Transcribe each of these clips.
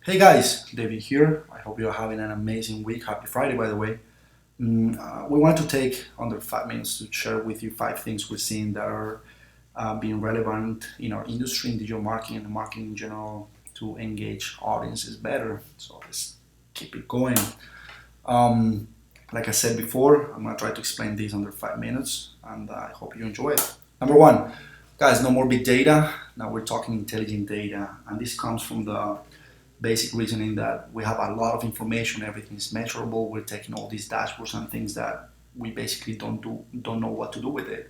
Hey guys, David here. I hope you're having an amazing week. Happy Friday, by the way. We want to take under 5 minutes to share with you 5 things we're seeing that are being relevant in our industry, in digital marketing, and marketing in general to engage audiences better. So let's keep it going. Um, like I said before, I'm going to try to explain this under 5 minutes, and I hope you enjoy it. Number one, guys, no more big data. Now we're talking intelligent data, and this comes from the basic reasoning that we have a lot of information, everything is measurable. We're taking all these dashboards and things that we basically don't know what to do with it.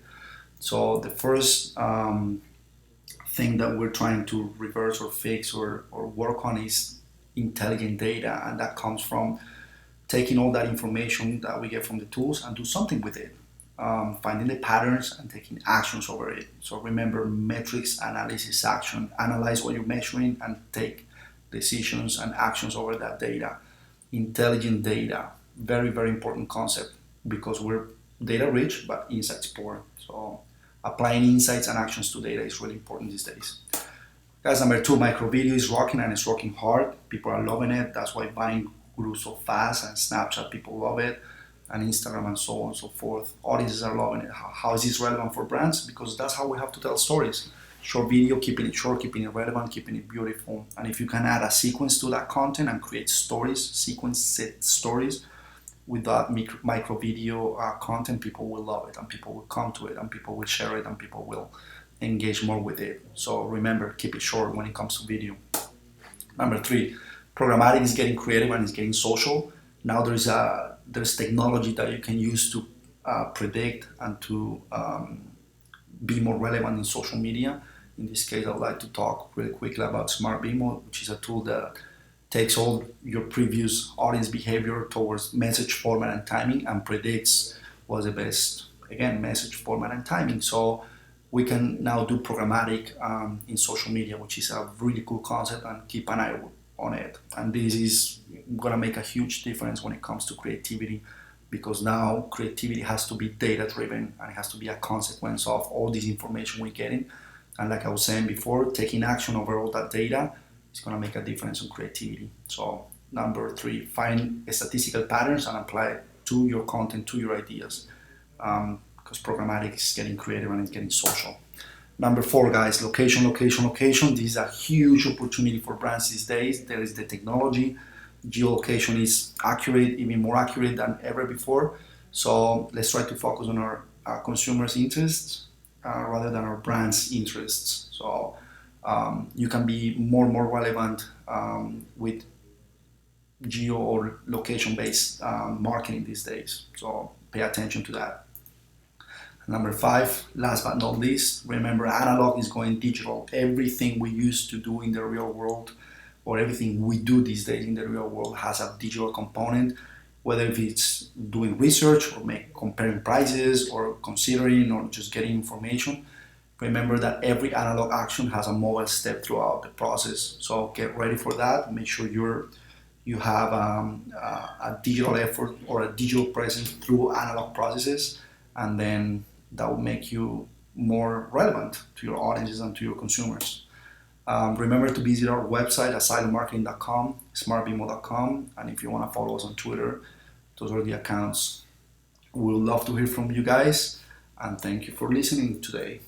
So the first thing that we're trying to reverse or fix or work on is intelligent data, and that comes from taking all that information that we get from the tools and do something with it. Finding the patterns and taking actions over it. So remember, metrics, analysis, action. Analyze what you're measuring and take decisions and actions over that data. Intelligent data, very, very important concept because we're data rich but insights poor. So applying insights and actions to data is really important these days. Guys, number two, micro video is rocking and it's rocking hard. People are loving it. That's why Vine grew so fast, and Snapchat, people love it, and Instagram, and so on and so forth. Audiences are loving it. How is this relevant for brands? Because that's how we have to tell stories. Short video, keeping it short, keeping it relevant, keeping it beautiful. And if you can add a sequence to that content and create stories, sequence set stories with that micro video content, people will love it and people will come to it and people will share it and people will engage more with it. So remember, keep it short when it comes to video. Number three, programmatic is getting creative and it's getting social. Now there's technology that you can use to predict and to be more relevant in social media. In this case, I'd like to talk really quickly about Smart Bimo, which is a tool that takes all your previous audience behavior towards message format and timing and predicts what's the best, again, message format and timing. So we can now do programmatic in social media, which is a really cool concept, and keep an eye on it. And this is going to make a huge difference when it comes to creativity, because now creativity has to be data driven and it has to be a consequence of all this information we're getting. And like I was saying before, taking action over all that data is going to make a difference on creativity. So number three, find statistical patterns and apply it to your content, to your ideas, because programmatic is getting creative and it's getting social. Number four, guys, location, location, location. This is a huge opportunity for brands these days. There is the technology. Geolocation is accurate, even more accurate than ever before. So let's try to focus on our consumers' interests rather than our brand's interests. So you can be more relevant with geo or location-based marketing these days. So pay attention to that. Number five, last but not least, remember, analog is going digital. Everything we used to do in the real world, or everything we do these days in the real world, has a digital component, whether if it's doing research or comparing prices or considering or just getting information. Remember that every analog action has a mobile step throughout the process. So get ready for that. Make sure you have a digital effort or a digital presence through analog processes, and then that will make you more relevant to your audiences and to your consumers. Remember to visit our website, asylummarketing.com, smartbimo.com, and if you want to follow us on Twitter, those are the accounts. We would love to hear from you guys, and thank you for listening today.